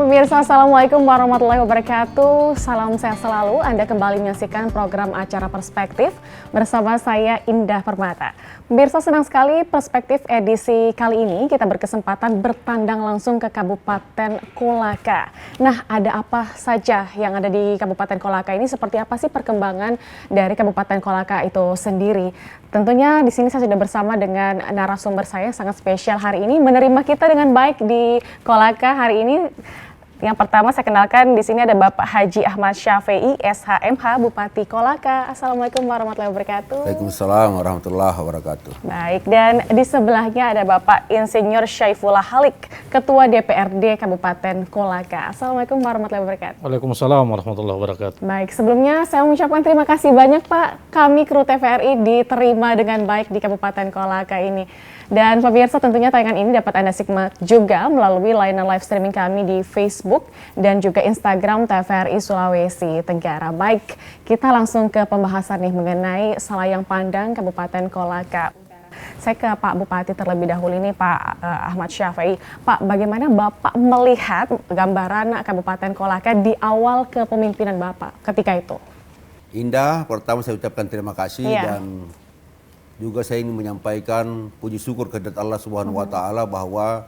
Pemirsa, Assalamualaikum warahmatullahi wabarakatuh. Salam sehat selalu. Anda kembali menyaksikan program acara Perspektif bersama saya Indah Permata. Pemirsa, senang sekali Perspektif edisi kali ini kita berkesempatan bertandang langsung ke Kabupaten Kolaka. Nah, ada apa saja yang ada di Kabupaten Kolaka ini? Seperti apa sih perkembangan dari Kabupaten Kolaka itu sendiri? Tentunya di sini saya sudah bersama dengan narasumber saya sangat spesial hari ini, menerima kita dengan baik di Kolaka hari ini. Yang pertama saya kenalkan, di sini ada Bapak Haji Ahmad Syafei, SHMH, Bupati Kolaka. Assalamualaikum warahmatullahi wabarakatuh. Waalaikumsalam warahmatullahi wabarakatuh. Baik, dan di sebelahnya ada Bapak Insinyur Syaifullah Halik, Ketua DPRD Kabupaten Kolaka. Assalamualaikum warahmatullahi wabarakatuh. Waalaikumsalam warahmatullahi wabarakatuh. Baik, sebelumnya saya mengucapkan terima kasih banyak Pak. Kami kru TVRI diterima dengan baik di Kabupaten Kolaka ini. Dan pemirsa, tentunya tayangan ini dapat Anda simak juga melalui layanan live streaming kami di Facebook dan juga Instagram TVRI Sulawesi Tenggara. Baik, kita langsung ke pembahasan nih mengenai Selayang Pandang Kabupaten Kolaka. Saya ke Pak Bupati terlebih dahulu ini, Pak Ahmad Syafei. Pak, bagaimana Bapak melihat gambaran Kabupaten Kolaka di awal kepemimpinan Bapak ketika itu? Indah, pertama saya ucapkan terima kasih dan juga saya ingin menyampaikan puji syukur kehadirat Allah Subhanahu wa taala bahwa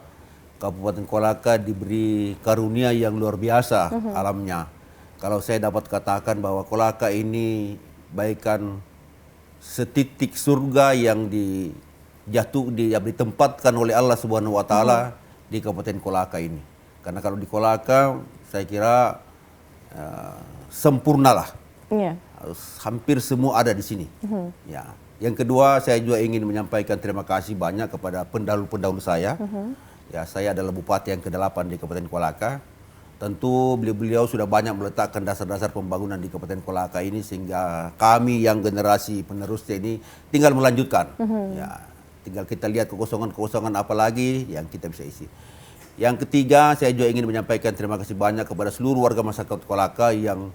Kabupaten Kolaka diberi karunia yang luar biasa alamnya. Kalau saya dapat katakan bahwa Kolaka ini bagaikan setitik surga yang ditempatkan oleh Allah Subhanahu wa taala di Kabupaten Kolaka ini. Karena kalau di Kolaka saya kira sempurnalah. Hampir semua ada di sini. Ya. Yang kedua, saya juga ingin menyampaikan terima kasih banyak kepada pendahulu-pendahulu saya. Ya, saya adalah Bupati yang ke-8 di Kabupaten Kolaka. Tentu beliau sudah banyak meletakkan dasar-dasar pembangunan di Kabupaten Kolaka ini sehingga kami yang generasi penerusnya ini tinggal melanjutkan. Ya, tinggal kita lihat kekosongan-kekosongan apa lagi yang kita bisa isi. Yang ketiga, saya juga ingin menyampaikan terima kasih banyak kepada seluruh warga masyarakat Kolaka yang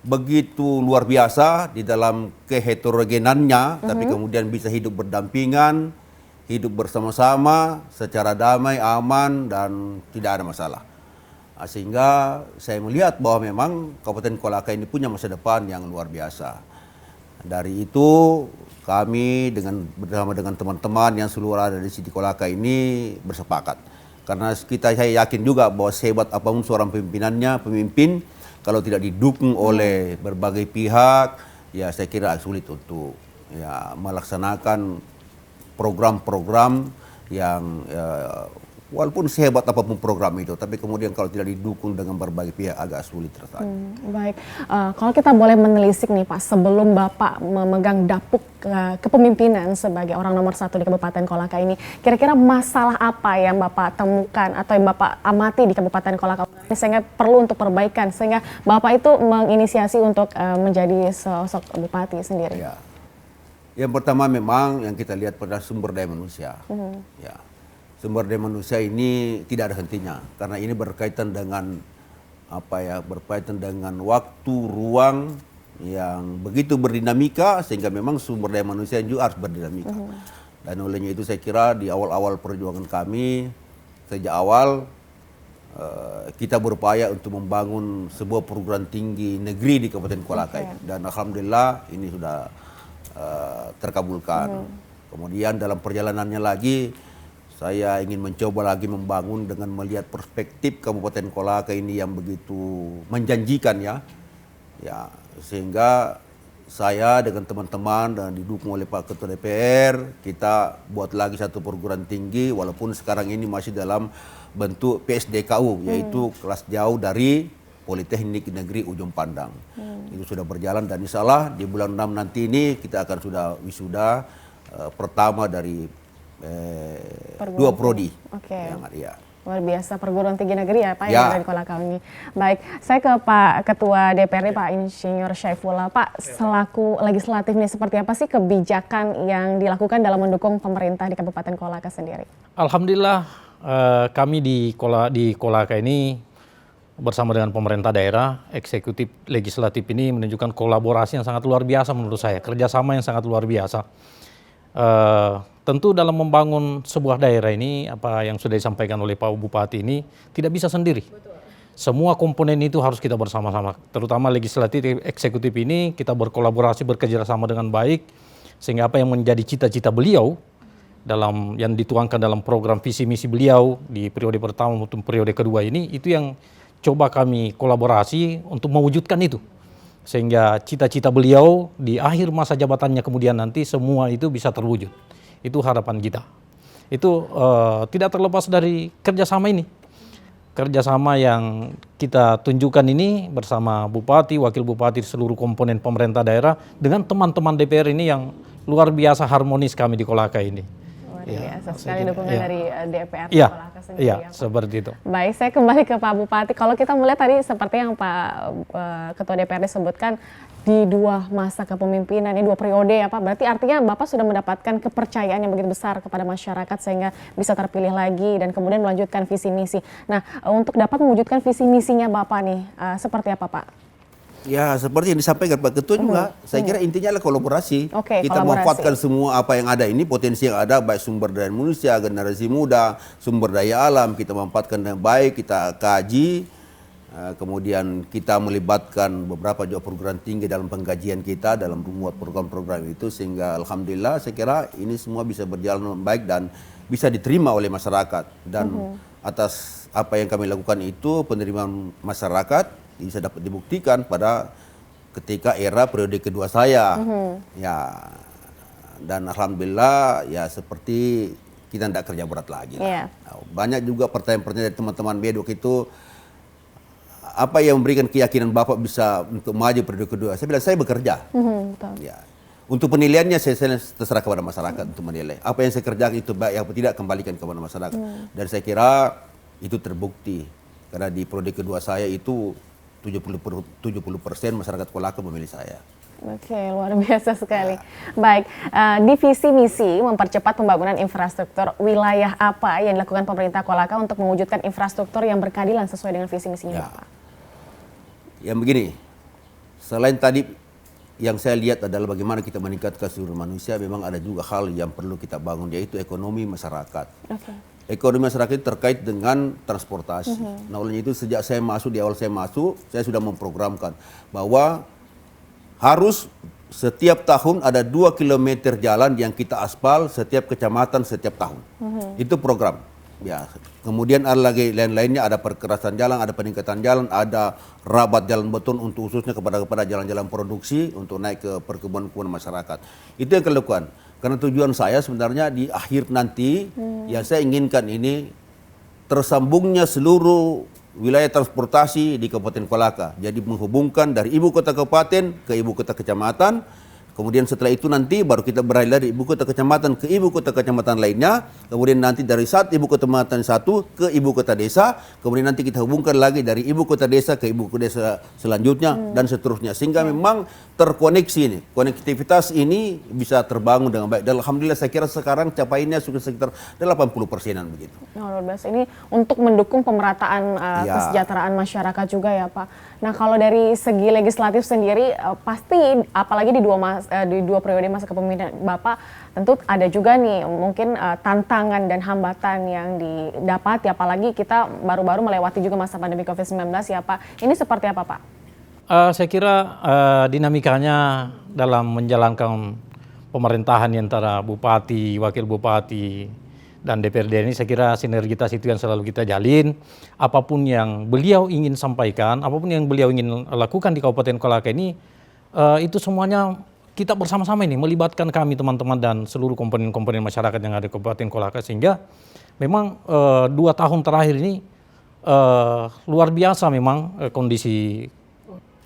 begitu luar biasa di dalam keheterogenannya, tapi kemudian bisa hidup berdampingan, hidup bersama-sama secara damai, aman, dan tidak ada masalah. Sehingga saya melihat bahwa memang Kabupaten Kolaka ini punya masa depan yang luar biasa. Dari itu kami bersama dengan teman-teman yang seluruh ada di sini Kolaka ini bersepakat. Karena saya yakin juga bahwa sehebat apapun seorang pemimpin, kalau tidak didukung oleh berbagai pihak, ya saya kira sulit untuk melaksanakan program-program yang walaupun sehebat apapun program itu, tapi kemudian kalau tidak didukung dengan berbagai pihak agak sulit rasanya. Baik, kalau kita boleh menelisik nih Pak, sebelum Bapak memegang dapuk kepemimpinan sebagai orang nomor 1 di Kabupaten Kolaka ini, kira-kira masalah apa yang Bapak temukan atau yang Bapak amati di Kabupaten Kolaka sehingga perlu untuk perbaikan, sehingga Bapak itu menginisiasi untuk menjadi sosok Bupati sendiri? Ya. Yang pertama memang yang kita lihat pada sumber daya manusia. Ya. Sumber daya manusia ini tidak ada hentinya karena ini berkaitan dengan berkaitan dengan waktu, ruang yang begitu berdinamika sehingga memang sumber daya manusia juga harus berdinamika. Dan olehnya itu saya kira di awal-awal perjuangan kami sejak awal kita berupaya untuk membangun sebuah perguruan tinggi negeri di Kabupaten Kolaka dan alhamdulillah ini sudah terkabulkan. Kemudian dalam perjalanannya lagi saya ingin mencoba lagi membangun dengan melihat perspektif Kabupaten Kolaka ini yang begitu menjanjikan ya, sehingga saya dengan teman-teman dan didukung oleh Pak Ketua DPR kita buat lagi satu perguruan tinggi walaupun sekarang ini masih dalam bentuk PSDKU yaitu kelas jauh dari Politeknik Negeri Ujung Pandang. Itu sudah berjalan dan insya Allah di bulan 6 nanti ini kita akan sudah wisuda pertama dari dua prodi yang ada ya. Luar biasa, perguruan tinggi negeri ya Pak yang ada di Kolaka ini. Baik, saya ke Pak Ketua DPRD Pak Insinyur Syaifullah. Pak, selaku legislatif nih seperti apa sih kebijakan yang dilakukan dalam mendukung pemerintah di Kabupaten Kolaka sendiri? Alhamdulillah kami di Kolaka ini bersama dengan pemerintah daerah, eksekutif, legislatif ini menunjukkan kolaborasi yang sangat luar biasa menurut saya, kerjasama yang sangat luar biasa. Tentu dalam membangun sebuah daerah ini, apa yang sudah disampaikan oleh Pak Bupati ini tidak bisa sendiri. semua komponen itu harus kita bersama-sama, terutama legislatif, eksekutif ini kita berkolaborasi, bekerja sama dengan baik, sehingga apa yang menjadi cita-cita beliau dalam yang dituangkan dalam program visi misi beliau di periode pertama maupun periode kedua ini, itu yang coba kami kolaborasi untuk mewujudkan itu. Sehingga cita-cita beliau di akhir masa jabatannya kemudian nanti semua itu bisa terwujud. Itu harapan kita. Itu tidak terlepas dari kerjasama ini. Kerjasama yang kita tunjukkan ini bersama Bupati, Wakil Bupati, seluruh komponen pemerintah daerah dengan teman-teman DPR ini yang luar biasa harmonis kami di Kolaka ini. Luar biasa sekali dukungan dari DPR Iya, Kolaka sendiri. iya, Ya, Pak. seperti itu. Baik, saya kembali ke Pak Bupati. Kalau kita melihat tadi seperti yang Pak Ketua DPRD sebutkan, di 2 masa kepemimpinan, ini 2 periode ya Pak, berarti artinya Bapak sudah mendapatkan kepercayaan yang begitu besar kepada masyarakat sehingga bisa terpilih lagi dan kemudian melanjutkan visi misi. Nah, untuk dapat mewujudkan visi misinya Bapak nih, seperti apa Pak? Ya, seperti yang disampaikan Pak Ketua juga, saya kira intinya adalah kolaborasi. Oke, Kita kolaborasi. memanfaatkan semua apa yang ada ini, potensi yang ada, baik sumber daya manusia, generasi muda, sumber daya alam, kita manfaatkan dengan baik, kita kaji, kemudian kita melibatkan beberapa juga perguruan tinggi dalam pengkajian kita, dalam membuat program-program itu, sehingga alhamdulillah saya kira ini semua bisa berjalan dengan baik dan bisa diterima oleh masyarakat. Dan atas apa yang kami lakukan itu, penerimaan masyarakat bisa dapat dibuktikan pada ketika era periode kedua saya. Ya, dan alhamdulillah ya seperti kita tidak kerja berat lagi. Iya. Nah, banyak juga pertanyaan-pertanyaan dari teman-teman bedok itu, apa yang memberikan keyakinan Bapak bisa untuk maju periode kedua? Saya bilang saya bekerja. Betul. Ya. Untuk penilaiannya saya terserah kepada masyarakat untuk menilai. Apa yang saya kerjakan itu baik atau tidak, kembalikan kepada masyarakat. Dan saya kira itu terbukti. Karena di periode kedua saya itu 70% masyarakat Kolaka memilih saya. Oke, luar biasa sekali. Baik, di visi misi mempercepat pembangunan infrastruktur, wilayah apa yang dilakukan pemerintah Kolaka untuk mewujudkan infrastruktur yang berkeadilan sesuai dengan visi misinya Ya. Bapak? Yang begini, selain tadi yang saya lihat adalah bagaimana kita meningkatkan seluruh manusia, memang ada juga hal yang perlu kita bangun, yaitu ekonomi masyarakat. Oke. Ekonomi masyarakat itu terkait dengan transportasi. Nah, oleh itu sejak saya masuk, di awal saya masuk, saya sudah memprogramkan bahwa harus setiap tahun ada 2 km jalan yang kita aspal setiap kecamatan setiap tahun. Itu program. Ya. Kemudian ada lagi lain-lainnya, ada perkerasan jalan, ada peningkatan jalan, ada rabat jalan beton untuk khususnya kepada jalan-jalan produksi untuk naik ke perkebunan masyarakat. Itu yang kita lakukan. Karena tujuan saya sebenarnya di akhir nanti yang saya inginkan ini tersambungnya seluruh wilayah transportasi di Kabupaten Kolaka. Jadi menghubungkan dari ibu kota kabupaten ke ibu kota kecamatan. Kemudian setelah itu nanti baru kita beralih dari ibu kota kecamatan ke ibu kota kecamatan lainnya. Kemudian nanti dari ibu kota kecamatan satu ke ibu kota desa. Kemudian nanti kita hubungkan lagi dari ibu kota desa ke ibu kota desa selanjutnya dan seterusnya. Sehingga memang terkoneksi ini. Konektivitas ini bisa terbangun dengan baik. Dan alhamdulillah saya kira sekarang capaiannya sudah sekitar 80%-an begitu. Nah, luar biasa. Ini untuk mendukung pemerataan Ya. kesejahteraan masyarakat juga ya Pak. Nah, kalau dari segi legislatif sendiri, pasti apalagi di 2 periode masa kepemimpinan Bapak, tentu ada juga nih mungkin tantangan dan hambatan yang didapati, apalagi kita baru-baru melewati juga masa pandemi COVID-19 ya Pak. Ini seperti apa Pak? Saya kira dinamikanya dalam menjalankan pemerintahan antara Bupati, Wakil Bupati, dan DPRD ini saya kira sinergitas itu yang selalu kita jalin. Apapun yang beliau ingin sampaikan, apapun yang beliau ingin lakukan di Kabupaten Kolaka ini, itu semuanya kita bersama-sama ini melibatkan kami teman-teman dan seluruh komponen-komponen masyarakat yang ada di Kabupaten Kolaka, sehingga memang 2 tahun terakhir ini luar biasa memang kondisi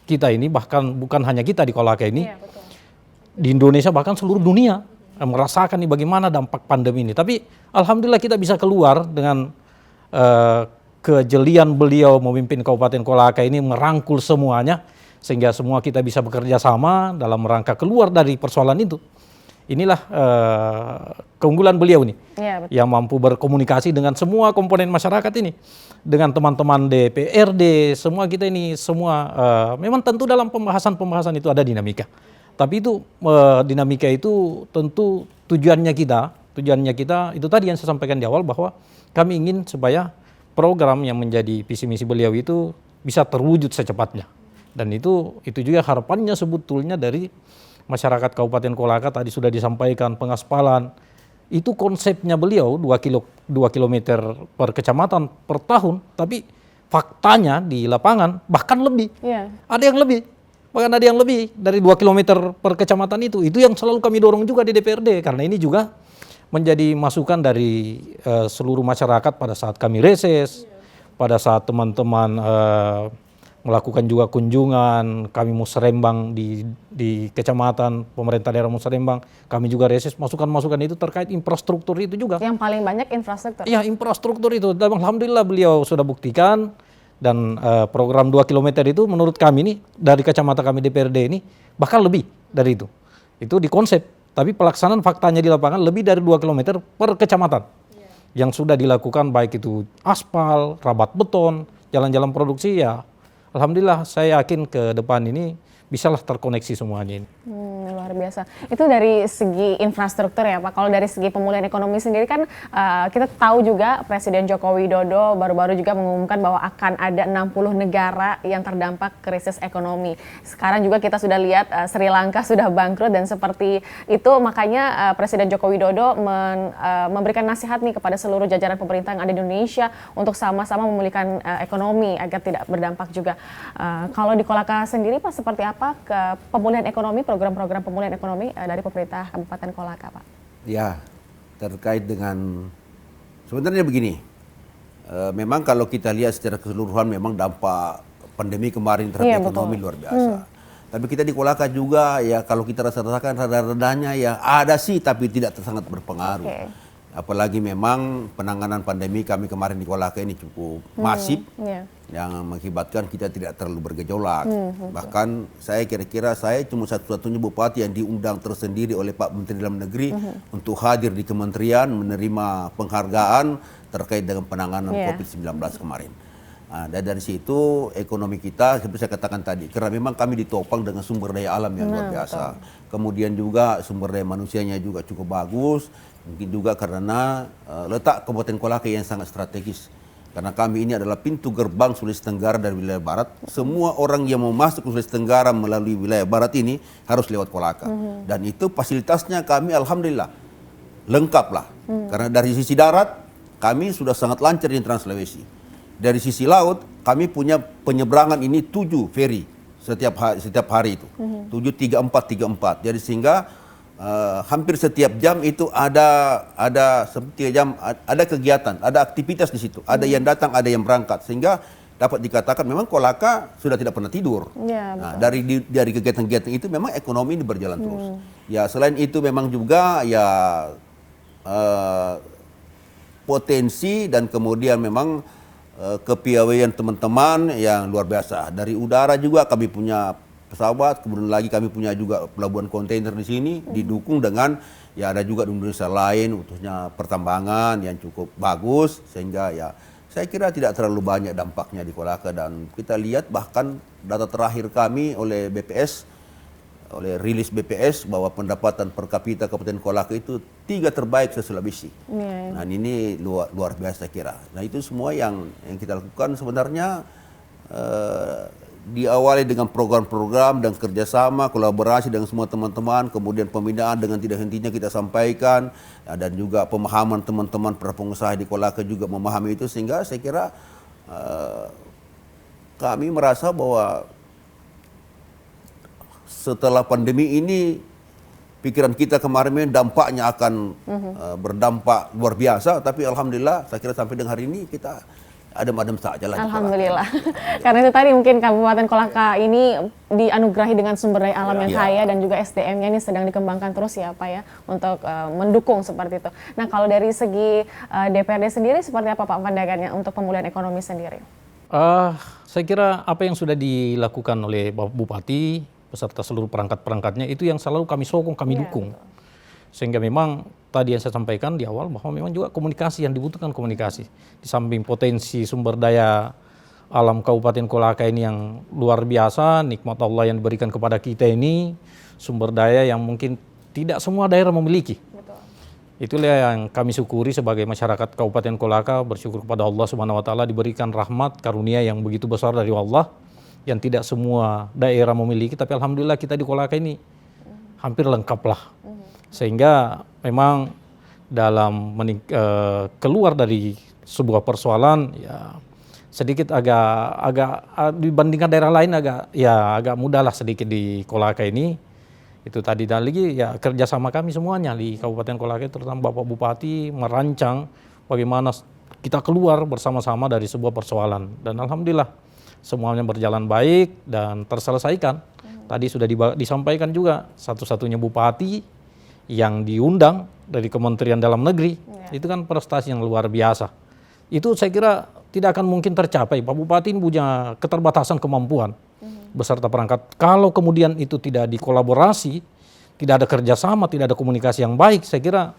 kita ini, bahkan bukan hanya kita di Kolaka ini, Iya, betul. di Indonesia bahkan seluruh dunia merasakan nih bagaimana dampak pandemi ini. Tapi alhamdulillah kita bisa keluar dengan kejelian beliau memimpin Kabupaten Kolaka ini, merangkul semuanya sehingga semua kita bisa bekerja sama dalam rangka keluar dari persoalan itu. Inilah keunggulan beliau nih, Iya, betul. yang mampu berkomunikasi dengan semua komponen masyarakat ini, dengan teman-teman DPRD, semua kita ini semua memang tentu dalam pembahasan itu ada dinamika. Tapi itu dinamika itu tentu tujuannya kita itu tadi yang saya sampaikan di awal, bahwa kami ingin supaya program yang menjadi visi misi beliau itu bisa terwujud secepatnya. Dan itu juga harapannya sebetulnya dari masyarakat Kabupaten Kolaka. Tadi sudah disampaikan pengaspalan. Itu konsepnya beliau 2 kilometer per kecamatan per tahun, tapi faktanya di lapangan bahkan lebih. Iya. Ada yang lebih, bahkan ada yang lebih dari 2 kilometer per kecamatan itu. Itu yang selalu kami dorong juga di DPRD, karena ini juga menjadi masukan dari seluruh masyarakat pada saat kami reses, pada saat teman-teman melakukan juga kunjungan, kami musrembang di kecamatan, pemerintah daerah musrembang, kami juga reses, masukan-masukan itu terkait infrastruktur itu juga. Yang paling banyak infrastruktur. Iya, infrastruktur itu. Dan alhamdulillah beliau sudah buktikan, dan program 2 kilometer itu menurut kami ini, dari kacamata kami DPRD ini, bahkan lebih dari itu. Itu di konsep, tapi pelaksanaan faktanya di lapangan lebih dari 2 kilometer per kecamatan. Yang sudah dilakukan baik itu aspal, rabat beton, jalan-jalan produksi, ya alhamdulillah saya yakin ke depan ini bisalah terkoneksi semuanya ini. Luar biasa. Itu dari segi infrastruktur ya Pak. Kalau dari segi pemulihan ekonomi sendiri kan kita tahu juga Presiden Joko Widodo baru-baru juga mengumumkan bahwa akan ada 60 negara yang terdampak krisis ekonomi. Sekarang juga kita sudah lihat Sri Lanka sudah bangkrut, dan seperti itu makanya Presiden Joko Widodo memberikan nasihat nih kepada seluruh jajaran pemerintah yang ada di Indonesia untuk sama-sama memulihkan ekonomi agar tidak berdampak juga. Kalau di Kolaka sendiri Pak, seperti apa ke pemulihan ekonomi, program-program pemulihan ekonomi dari pemerintah Kabupaten Kolaka, Pak? Ya, terkait dengan sebenarnya begini, memang kalau kita lihat secara keseluruhan memang dampak pandemi kemarin terhadap ekonomi luar biasa. Tapi kita di Kolaka juga ya kalau kita rasakan rada-radanya ya ada sih, tapi tidak sangat berpengaruh. Apalagi memang penanganan pandemi kami kemarin di Kolaka ini cukup masif, yang mengakibatkan kita tidak terlalu bergejolak. Bahkan saya kira-kira saya cuma satu-satunya bupati yang diundang tersendiri oleh Pak Menteri Dalam Negeri untuk hadir di kementerian menerima penghargaan terkait dengan penanganan COVID-19 kemarin. Dan dari situ ekonomi kita seperti saya katakan tadi, karena memang kami ditopang dengan sumber daya alam yang luar biasa. Kemudian juga sumber daya manusianya juga cukup bagus. Mungkin juga karena letak Kabupaten Kolaka yang sangat strategis. Karena kami ini adalah pintu gerbang Sulawesi Tenggara dari wilayah barat. Semua orang yang mau masuk ke Sulawesi Tenggara melalui wilayah barat ini harus lewat Kolaka. Dan itu fasilitasnya kami alhamdulillah lengkap lah. Karena dari sisi darat kami sudah sangat lancar di Trans Sulawesi. Dari sisi laut kami punya penyeberangan ini 7 ferry setiap hari itu. 7 3 4 3 4. Jadi sehingga hampir setiap jam itu ada seperti jam ada kegiatan, ada aktivitas di situ, ada yang datang, ada yang berangkat, sehingga dapat dikatakan memang Kolaka sudah tidak pernah tidur. Nah, dari kegiatan-kegiatan itu memang ekonomi ini berjalan terus. Ya selain itu memang juga ya potensi dan kemudian memang kepiawaian teman-teman yang luar biasa. Dari udara juga kami punya pesawat, kemudian lagi kami punya juga pelabuhan kontainer di sini, didukung dengan ya ada juga di Indonesia lain, khususnya pertambangan yang cukup bagus, sehingga ya saya kira tidak terlalu banyak dampaknya di Kolaka. Dan kita lihat bahkan data terakhir kami oleh BPS, oleh rilis BPS bahwa pendapatan per kapita Kabupaten Kolaka itu 3 terbaik se-Sulawesi. Nah ini luar biasa kira. Nah itu semua yang kita lakukan sebenarnya diawali dengan program-program dan kerjasama, kolaborasi dengan semua teman-teman, kemudian pembinaan dengan tidak hentinya kita sampaikan, dan juga pemahaman teman-teman para pengusaha di Kolaka juga memahami itu, sehingga saya kira kami merasa bahwa setelah pandemi ini pikiran kita kemarin dampaknya akan berdampak luar biasa, tapi alhamdulillah saya kira sampai dengan hari ini kita adem-adem saja lah. Alhamdulillah. Karena itu tadi mungkin Kabupaten Kolaka ini dianugerahi dengan sumber daya alam yang kaya dan juga SDM-nya ini sedang dikembangkan terus ya Pak ya untuk mendukung seperti itu. Nah kalau dari segi DPRD sendiri seperti apa Pak pandangannya untuk pemulihan ekonomi sendiri? Saya kira apa yang sudah dilakukan oleh Bapak Bupati beserta seluruh perangkat-perangkatnya itu yang selalu kami sokong, kami dukung. Sehingga memang tadi yang saya sampaikan di awal bahwa memang juga komunikasi yang dibutuhkan, komunikasi. Di samping potensi sumber daya alam Kabupaten Kolaka ini yang luar biasa, nikmat Allah yang diberikan kepada kita ini, sumber daya yang mungkin tidak semua daerah memiliki. Itulah yang kami syukuri sebagai masyarakat Kabupaten Kolaka, bersyukur kepada Allah Subhanahu wa taala diberikan rahmat karunia yang begitu besar dari Allah yang tidak semua daerah memiliki, tapi alhamdulillah kita di Kolaka ini hampir lengkap lah. Sehingga memang dalam keluar dari sebuah persoalan ya sedikit agak dibandingkan daerah lain agak mudah lah sedikit di Kolaka ini. Itu tadi, dan lagi ya kerjasama kami semuanya di Kabupaten Kolaka, terutama Bapak Bupati merancang bagaimana kita keluar bersama-sama dari sebuah persoalan, dan alhamdulillah semuanya berjalan baik dan terselesaikan. Tadi sudah disampaikan juga satu-satunya bupati yang diundang dari Kementerian Dalam Negeri, itu kan prestasi yang luar biasa. Itu saya kira tidak akan mungkin tercapai. Pak Bupati ini punya keterbatasan kemampuan beserta perangkat. Kalau kemudian itu tidak dikolaborasi, tidak ada kerjasama, tidak ada komunikasi yang baik, saya kira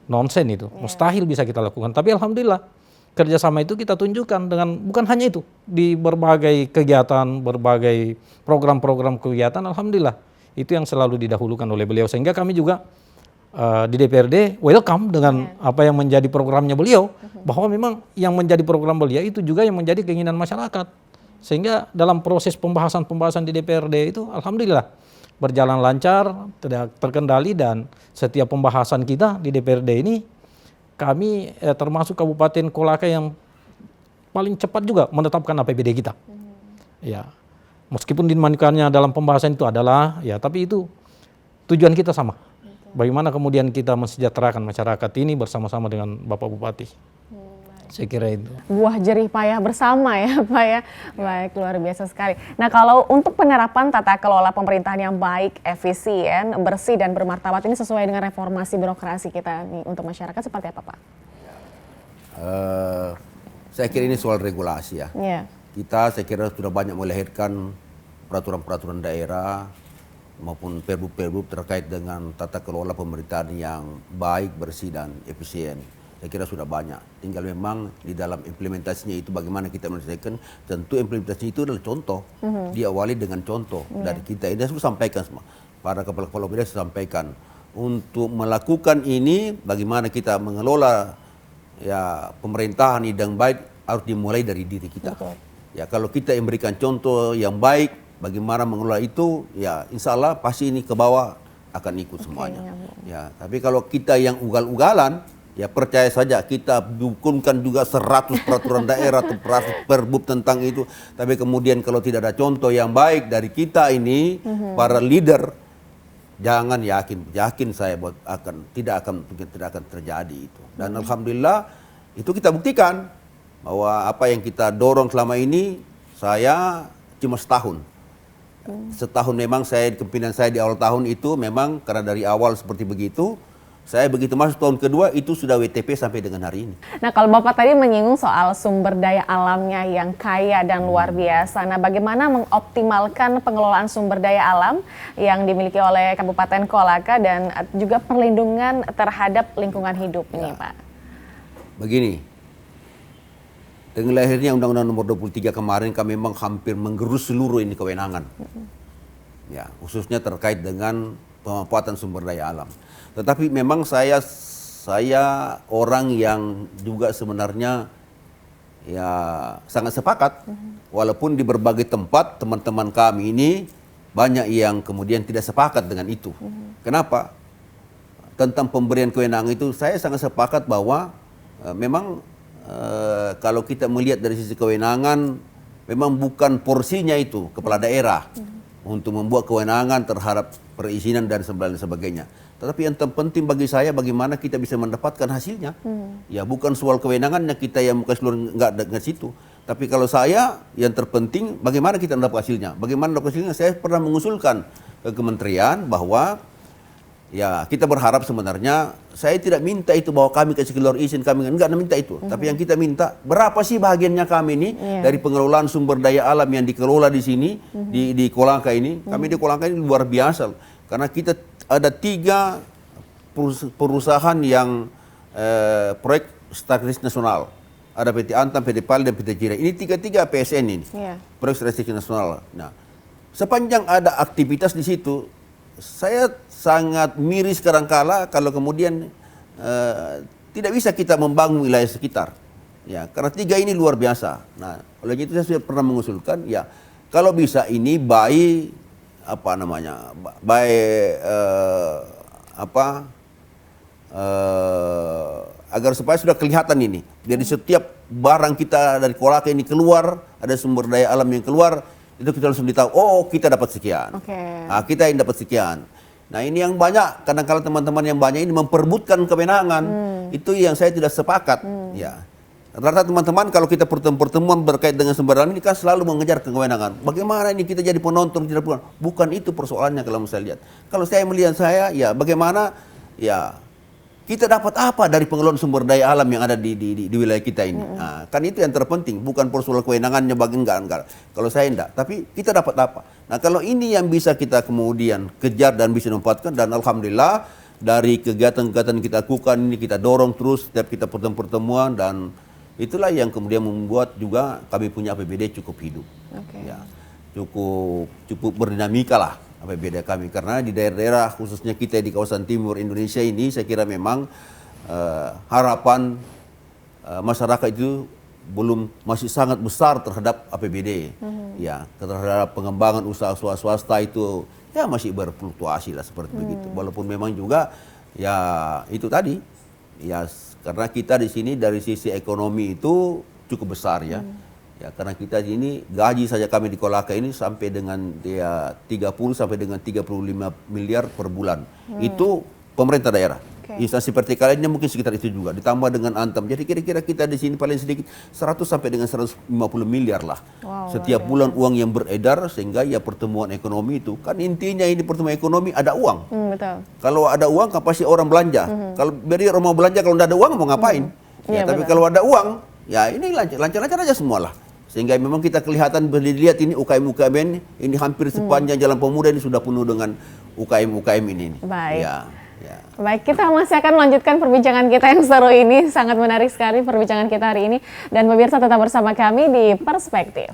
nonsen itu, mustahil bisa kita lakukan. Tapi alhamdulillah kerjasama itu kita tunjukkan dengan bukan hanya itu, di berbagai kegiatan, berbagai program-program kegiatan, alhamdulillah itu yang selalu didahulukan oleh beliau. Sehingga kami juga di DPRD welcome dengan apa yang menjadi programnya beliau, bahwa memang yang menjadi program beliau itu juga yang menjadi keinginan masyarakat. Sehingga dalam proses pembahasan-pembahasan di DPRD itu alhamdulillah berjalan lancar, tidak terkendali, dan setiap pembahasan kita di DPRD ini kami termasuk Kabupaten Kolaka yang paling cepat juga menetapkan APBD kita. Ya, meskipun dinamikanya dalam pembahasan itu adalah ya, tapi itu tujuan kita sama. Bagaimana kemudian kita mensejahterakan masyarakat ini bersama-sama dengan Bapak Bupati. Saya kira itu. Buah jerih payah bersama ya Pak ya. Baik, luar biasa sekali. Nah, kalau untuk penerapan tata kelola pemerintahan yang baik, efisien, bersih dan bermartabat ini sesuai dengan reformasi birokrasi kita nih untuk masyarakat seperti apa Pak? Saya kira ini soal regulasi ya. Saya kira sudah banyak melahirkan peraturan-peraturan daerah maupun perbup-perbup terkait dengan tata kelola pemerintahan yang baik, bersih dan efisien. Saya kira sudah banyak. Tinggal memang di dalam implementasinya itu bagaimana kita menyelesaikan. Tentu implementasi itu adalah contoh. Diawali dengan contoh dari kita. Ini saya sampaikan semua. Para kepala-kepala wilayah saya sampaikan. Untuk melakukan ini, bagaimana kita mengelola ya pemerintahan yang baik harus dimulai dari diri kita. Ya, kalau kita yang memberikan contoh yang baik, bagaimana mengelola itu, ya insya Allah pasti ini ke bawah akan ikut semuanya. Ya, tapi kalau kita yang ugal-ugalan, ya percaya saja kita dukunkan juga 100 peraturan daerah atau perbub tentang itu. Tapi kemudian kalau tidak ada contoh yang baik dari kita ini, para leader, jangan yakin saya tidak akan terjadi itu. Dan alhamdulillah itu kita buktikan bahwa apa yang kita dorong selama ini, saya cuma setahun. Setahun memang kepimpinan saya di awal tahun itu memang karena dari awal seperti begitu. Saya begitu masuk tahun kedua itu sudah WTP sampai dengan hari ini. Nah, kalau Bapak tadi menyinggung soal sumber daya alamnya yang kaya dan luar biasa. Nah, bagaimana mengoptimalkan pengelolaan sumber daya alam yang dimiliki oleh Kabupaten Kolaka dan juga perlindungan terhadap lingkungan hidup ini, Pak? Begini, dengan lahirnya Undang-Undang Nomor 23 kemarin kami memang hampir menggerus seluruh ini kewenangan. Ya, khususnya terkait dengan pemanfaatan sumber daya alam. Tetapi memang saya orang yang juga sebenarnya ya sangat sepakat, walaupun di berbagai tempat teman-teman kami ini banyak yang kemudian tidak sepakat dengan itu. Kenapa? Tentang pemberian kewenangan itu saya sangat sepakat bahwa memang kalau kita melihat dari sisi kewenangan, memang bukan porsinya itu kepala daerah untuk membuat kewenangan terhadap perizinan dan sebagainya. Tetapi yang terpenting bagi saya bagaimana kita bisa mendapatkan hasilnya. Ya bukan soal kewenangannya kita yang ke seluruh enggak dengan situ. Tapi kalau saya yang terpenting bagaimana kita mendapat hasilnya. Bagaimana mendapat hasilnya, saya pernah mengusulkan ke kementerian bahwa ya kita berharap sebenarnya saya tidak minta itu bahwa kami kasih keluar izin, kami enggak minta itu. Tapi yang kita minta berapa sih bagiannya kami ini dari pengelolaan sumber daya alam yang dikelola di sini di Kolaka ini. Kami di Kolaka ini luar biasa karena kita ada 3 perusahaan yang proyek strategis nasional. Ada PT Antam, PT PAL dan PT Jira. Ini 3 PSN ini. Proyek strategis nasional. Nah, sepanjang ada aktivitas di situ, saya sangat miris kadangkala kalau kemudian tidak bisa kita membangun wilayah sekitar. Ya, karena 3 ini luar biasa. Nah, oleh itu saya sudah pernah mengusulkan, ya kalau bisa ini baik apa namanya, baik agar supaya sudah kelihatan ini. Jadi setiap barang kita dari Kolaka ini keluar, ada sumber daya alam yang keluar, itu kita langsung ditahu, oh kita dapat sekian. Nah, kita yang dapat sekian. Nah ini yang banyak, kadang-kadang teman-teman yang banyak ini memperebutkan kewenangan. Itu yang saya tidak sepakat. Ya. Rata-rata teman-teman kalau kita pertemuan berkait dengan sumber daya alam ini kan selalu mengejar kewenangan. Bagaimana ini kita jadi penonton, tidak bukan? Bukan itu persoalannya kalau saya lihat. Kalau saya melihat ya bagaimana ya kita dapat apa dari pengelolaan sumber daya alam yang ada di wilayah kita ini. Nah, kan itu yang terpenting, bukan persoalan kewenangannya bagi enggak. Kalau saya enggak, tapi kita dapat apa. Nah kalau ini yang bisa kita kemudian kejar dan bisa manfaatkan, dan alhamdulillah dari kegiatan-kegiatan kita lakukan ini kita dorong terus setiap kita pertemuan, dan itulah yang kemudian membuat juga kami punya APBD cukup hidup. Ya, cukup berdinamika lah APBD kami, karena di daerah-daerah khususnya kita di kawasan timur Indonesia ini saya kira memang harapan masyarakat itu masih sangat besar terhadap APBD. Ya, terhadap pengembangan usaha swasta itu ya masih berfluktuasi lah seperti begitu. Walaupun memang juga ya itu tadi ya, karena kita di sini dari sisi ekonomi itu cukup besar ya. Ya, karena kita ini gaji saja kami di Kolaka ini sampai dengan ya 30 sampai dengan 35 miliar per bulan. Itu pemerintah daerah. Instansi vertikal lainnya mungkin sekitar itu juga, ditambah dengan Antam. Jadi kira-kira kita di sini paling sedikit 100 sampai dengan 150 miliar lah. Setiap bulan uang yang beredar, sehingga ya pertumbuhan ekonomi itu kan intinya ini pertumbuhan ekonomi ada uang. Betul. Kalau ada uang kan pasti orang belanja. Kalau beri orang mau belanja, kalau tidak ada uang mau ngapain? Ya, tapi kalau ada uang, ya ini lancar-lancar aja semua lah. Sehingga memang kita kelihatan dilihat ini UKM-UKM ini hampir sepanjang Jalan Pemuda ini sudah penuh dengan UKM-UKM ini. Baik. Ya. Baik, kita masih akan melanjutkan perbincangan kita yang seru ini. Sangat menarik sekali perbincangan kita hari ini. Dan pemirsa tetap bersama kami di Perspektif.